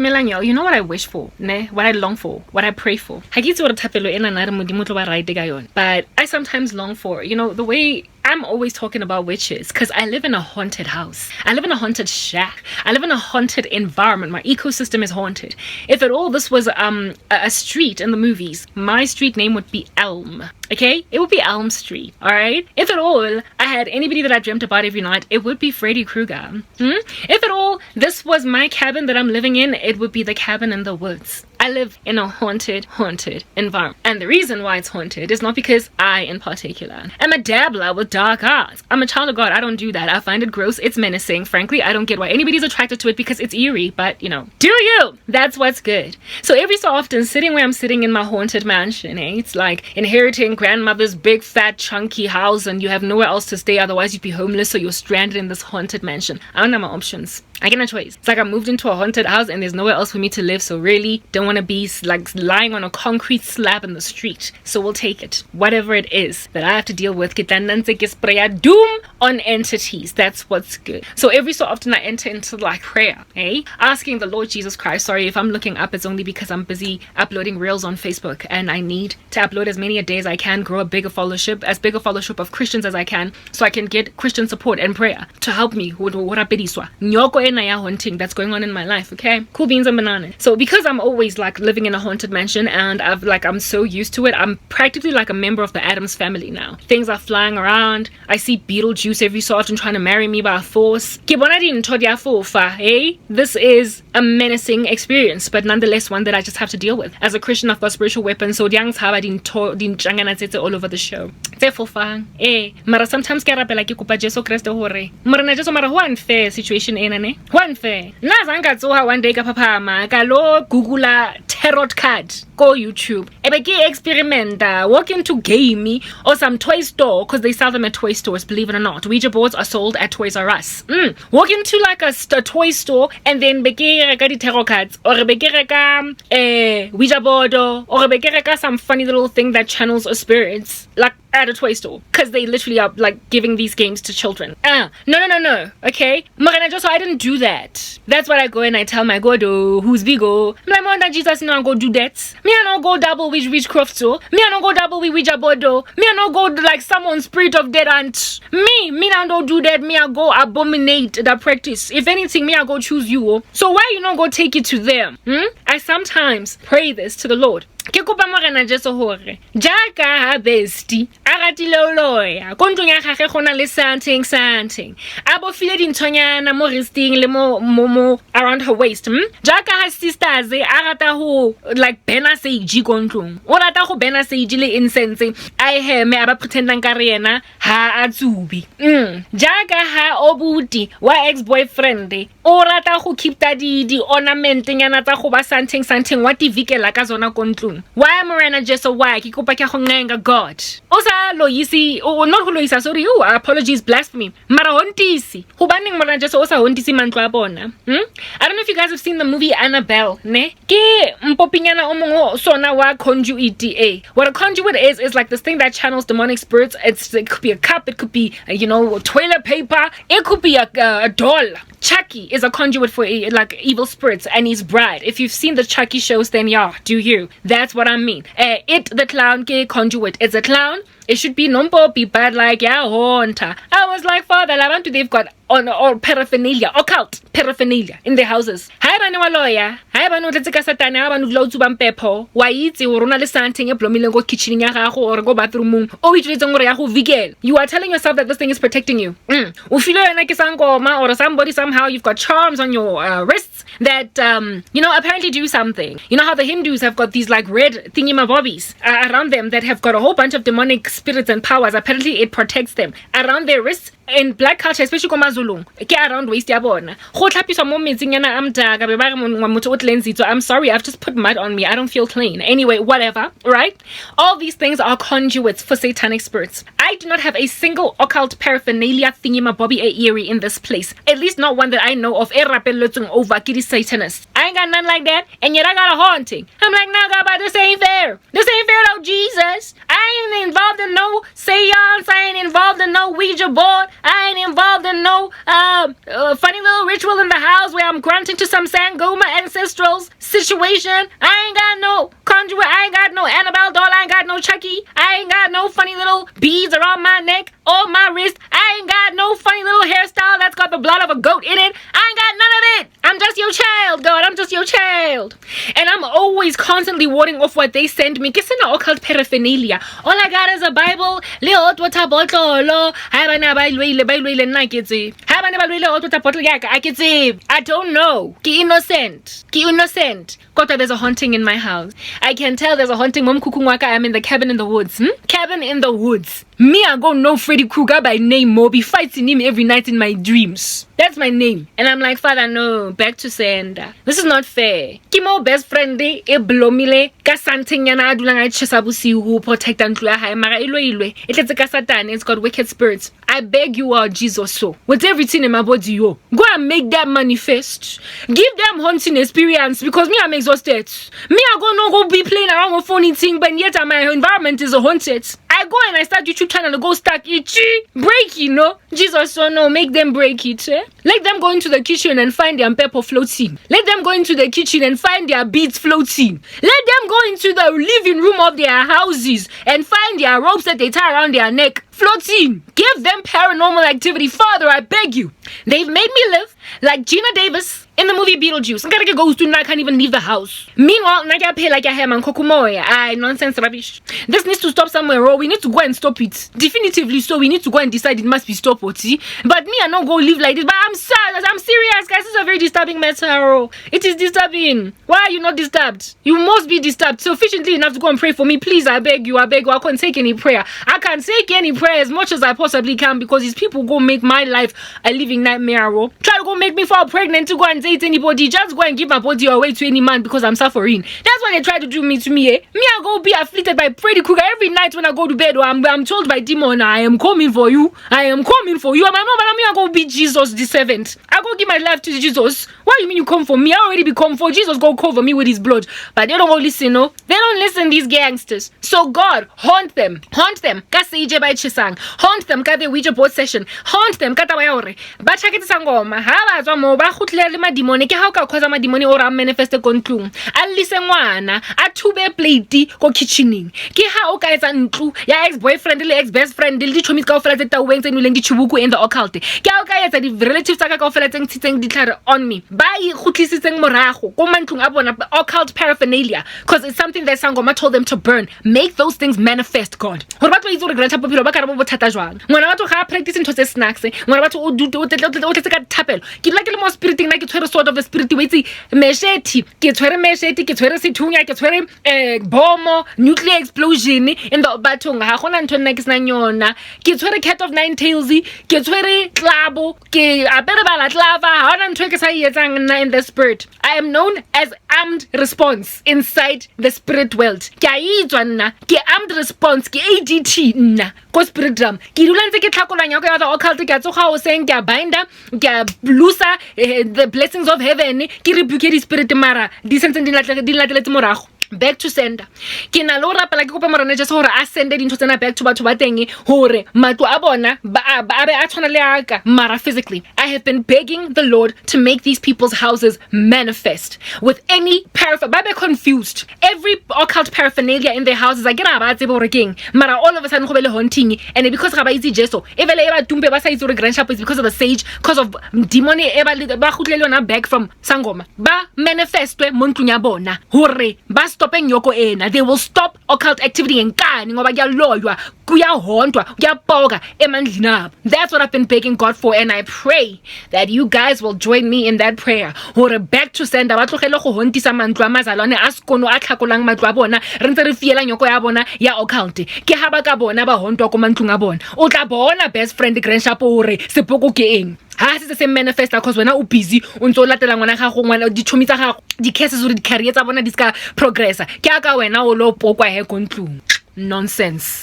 Melanyo, you know what I wish for, ne? What I long for, what I pray for. But I sometimes long for, the way I'm always talking about witches, because I live in a haunted house. I live in a haunted shack. I live in a haunted environment. My ecosystem is haunted. If at all this was a street in the movies, my street name would be Elm. Okay? It would be Elm Street. Alright? If at all I had anybody that I dreamt about every night, it would be Freddy Krueger. If at all this was my cabin that I'm living in, it would be the cabin in the woods. I live in a haunted environment. And the reason why it's haunted is not because I, in particular, am a dabbler with dark arts. I'm a child of God. I don't do that. I find it gross. It's menacing. Frankly, I don't get why anybody's attracted to it because it's eerie. But, do you? That's what's good. So every so often, sitting where I'm sitting in my haunted mansion, it's like inheriting grandmother's big, fat, chunky house and you have nowhere else to stay. Otherwise, you'd be homeless. So you're stranded in this haunted mansion. I don't have my options. I get no choice. It's like I moved into a haunted house and there's nowhere else for me to live. So really don't want to be like lying on a concrete slab in the street. So we'll take it. Whatever it is that I have to deal with. Doom on entities. That's what's good. So every so often I enter into like prayer. Asking the Lord Jesus Christ. Sorry if I'm looking up. It's only because I'm busy uploading reels on Facebook. And I need to upload as many a day as I can. Grow a bigger fellowship. As big a fellowship of Christians as I can. So I can get Christian support and prayer to help me with what haunting that's going on in my life. Okay, cool beans and banana. So because I'm always like living in a haunted mansion and I'm so used to it, I'm practically like a member of the Addams family now. Things are flying around. I see Beetlejuice every so often trying to marry me by force. This is a menacing experience, but nonetheless one that I just have to deal with. As a Christian, I've got spiritual weapons, so all over the show. Mara sometimes ke rapela ke kopa Jesu Kriste hore morena Jesu mara ho unfair situation ena ne ho unfair na zanga tsoha one day ka phaphama ka lo googla tarot card go YouTube ebe ke experimenta walk into game or some toy store because they sell them at toy stores, believe it or not. Ouija boards are sold at Toys R Us. Walk into like a toy store and then be ke reka di tarot cards or be ke reka Ouija board or be ke reka some funny little thing that channels a spirits like at a toy store because they literally are like giving these games to children. No. Okay, Morena just I didn't do that. That's what I go and I tell my God, who's bigo. I'm like, that Jesus no go do that. Me I no go double with witchcraft so. Me I no go double with Ouija board. Me I no go like someone spirit of dead aunt. Me I don't do that. Me I go abominate that practice. If anything, me I go choose you. So why you not go take it to them? I sometimes pray this to the Lord. Ke kopa morena Jesu hore jaaka ha besti a ratile loya kontlong ya gage gona le something abo file dinthonyana mo resting le mo around her waist jaaka ha sisters a rata ho like bena seiji kontlong o rata go bena seiji le incense I heme aba pretendang ka re yena ha a tsubi jaaka ha obuti wa ex-boyfriend o rata go keep di ornament nyana tsa go ba something wa tivikela ka zona kontlong. Why Morena Jesu why ke kopa ke go ngenga God osa loyisi o not go loyisa sorry apologies blasphemy mara hontisi go baneng Morena Jesu osa hontisi mantlo a bona. I don't know if you guys have seen the movie Annabelle ne ke mpopinyana o mongwe sona wa conduit. What a conduit is like this thing that channels demonic spirits. It could be a cup, it could be toilet paper, it could be a doll. Chucky is a conduit for like evil spirits and his bride. If you've seen the Chucky shows, then yeah, do you? That's what I mean. It the clown ke conduit. It's a clown. It should be be bad like yeah haunter. I was like, Father, I want to they've got or paraphenalia, occult paraphernalia in their houses. Hi bana wa lawyer. Hi bana tletse ka satana ba no dilo tsuba mpepo. Wa itse o rona le something e blomileng go kitchen ya gago or go bathroom o itsetseng gore ya go vikela. You are telling yourself that this thing is protecting you. O filo yena ke sangoma or somebody somehow you've got charms on your wrists that apparently do something. You know how the Hindus have got these like red thingy-mabobbies around them that have got a whole bunch of demonic spirits and powers. Apparently it protects them around their wrists. In black culture, especially komazulung ke around waist ya bona go tlhapiswa mo metsing yana amdaga be ba re motho o tlensitswe. I'm sorry, I've just put mud on me. I don't feel clean. Anyway, whatever, right? All these things are conduits for satanic spirits. I do not have a single occult paraphernalia thingy-mabobby eerie in this place. At least not one that I know of. E rapeletsweng over ke di satanists. I ain't got nothing like that, and yet I got a haunting. I'm like, nah, God, but this ain't fair. This ain't fair though, Jesus. I ain't involved in no seance. I ain't involved in no Ouija board. I ain't involved in no funny little ritual in the house where I'm grunting to some Sangoma ancestrals situation. I ain't got no conjurer. I ain't got no Annabelle doll. I ain't got no Chucky. I ain't got no funny little beads around my neck or my wrist. I ain't got no funny little hairstyle that's got the blood of a goat in it. I ain't got none of it. I'm just your child, God. I'm just your child. And I'm always constantly warding off what they send me. Guess in the occult paraphernalia. All I got is a Bible. I don't know. Ki innocent. Kota, there's a haunting in my house. I can tell there's a haunting. Mom Kukungwaka, I'm in the cabin in the woods. Cabin in the woods. Me, I go know Freddy Krueger by name. Moby fighting him every night in my dreams. That's my name. And I'm like, Father, no, back to sender. This is not fair. Kimo best friend e blomile ka something yana adulanga chesabusi who protect and mara ilwe. It's got wicked spirits. I beg you, our Jesus, so with everything in my body, go and make that manifest. Give them haunting experience because me, I'm exhausted. Me, I go be playing around with funny thing, but yet my environment is haunted. I go and I start YouTube channel and go start itchy, break it, no? Jesus, so no, make them break it. Let them go into the kitchen and find their pepper floating. Let them go into the kitchen and find their beads floating. Let them go into the living room of their houses and find their ropes that they tie around their neck floating. Give them paranormal activity. Father, I beg you. They've made me live like Gina Davis in the movie Beetlejuice. I gotta get ghost and I can't even leave the house. Meanwhile, I gotta pay like a ham and kokumoya. Nonsense rubbish. This needs to stop somewhere, or we need to go and stop it. Definitively so, we need to go and decide it must be stopped, see? But me, I not go live like this. But I'm sad. I'm serious, guys. This is a very disturbing matter. It is disturbing. Why are you not disturbed? You must be disturbed sufficiently enough to go and pray for me. Please, I beg you. I can't take any prayer. I can't take any prayer as much as I possibly can because these people go make my life a living nightmare. Try to go make me fall pregnant to go and date anybody. Just go and give my body away to any man because I'm suffering. That's what they try to do to me. Me, I go be afflicted by Freddy Krueger every night when I go to bed. Or I'm told by demon, I am coming for you. I am coming for you. I'm like, no, but me, I go be Jesus the servant. I go give my life to Jesus. What do you mean you come for me? I already become for Jesus. Go cover me with his blood. But they don't go listen, no. They don't listen, these gangsters. So God, haunt them. Haunt them. Kasije by Chisang. Haunt them. Ka the Ouija board session. Haunt them. Katabayore. Bachakete sangoma. Haba zwa ba khutlele ma demone ke ha ka khoza ma demone o ra manifeste kontlung. A lise ngwana, a thube plate ko kitchening. Ke ha o ka etsa ntlu ya ex-boyfriend le ex-best friend le di chomis ka ofela tse taweng tse nuleng di chubuku in the occult. Ke ha o ka etsa di relatives ka ofela tse ntshitseng ditlhare on me. Ba I khutlisitseng morago ko mantlung a bona occult paraphernalia because it's something that Sangoma told them to burn. Make those things manifest, God. Hore batho itse re granta bophelo ba ka re bo bothata jwang. Ngwana batho ga practice ntho tse snacks. Ngwana batho o tletse ka thapelo. Ke like le mo spiriting na ke tshwere sword of the spirit we itse mesheti. Ke tshwere mesheti, ke tshwere sethunya, ke tshwere bomo, nuclear explosion in the bathong. Ha gona ntho nna ke sna nyona. Ke tshwere cat of nine tails, ke tshwere tlabo, ke apere bala tlava. Ha gona ntho ke sa etsang in the spirit. I am known as armed response inside the spirit world. Ke armed response ke ADT nna ko spirit drum. Ke dula ntse ke tlhakolanya go ya the occult ke tsoga o seng ke binda ke blusa the blessings of heaven ke rebuke di spirit mara di sentse di latletse morago. Back to sender. Ke na lo rapela ke kopa morane just hore a sende dintho tsena back to batho ba teng hore matlo a bona ba be a tshwana le aka mara physically. I have been begging the Lord to make these people's houses manifest with any ba be confused. Every occult paraphernalia in their houses I get ba tsebe hore keng mara all of a sudden go be le haunting and because ga ba itse Jesu evele e ba tumpe ba sa itse hore grandship is because of the sage because of demon e ba khutlele yona back from Sangoma ba manifestwe mo ntlung ya bona hore ba stopping yoko ena. They will stop occult activity enkani ngoba kuyaloywa kuyahontwa kuyapoka emandlini abo. That's what I've been begging God for and I pray that you guys will join me in that prayer hore back to sender ba tlogele go hontisa mantlo a mazalwane a skono a tlhakolang matlo a bona re ntse re fiela nyoko ya bona ya occult ke ha ba ka bona ba hontwa ko mantlong a bona o tla bona best friend grandship hore sepoko ke eng ha se manifesta because wena o busy o ntse o latela ngwana ga go ngwana di chomi tsa gago di cases hore di career tsa bona di ska progressa ke aka wena o lo pokwa he kontlung nonsense.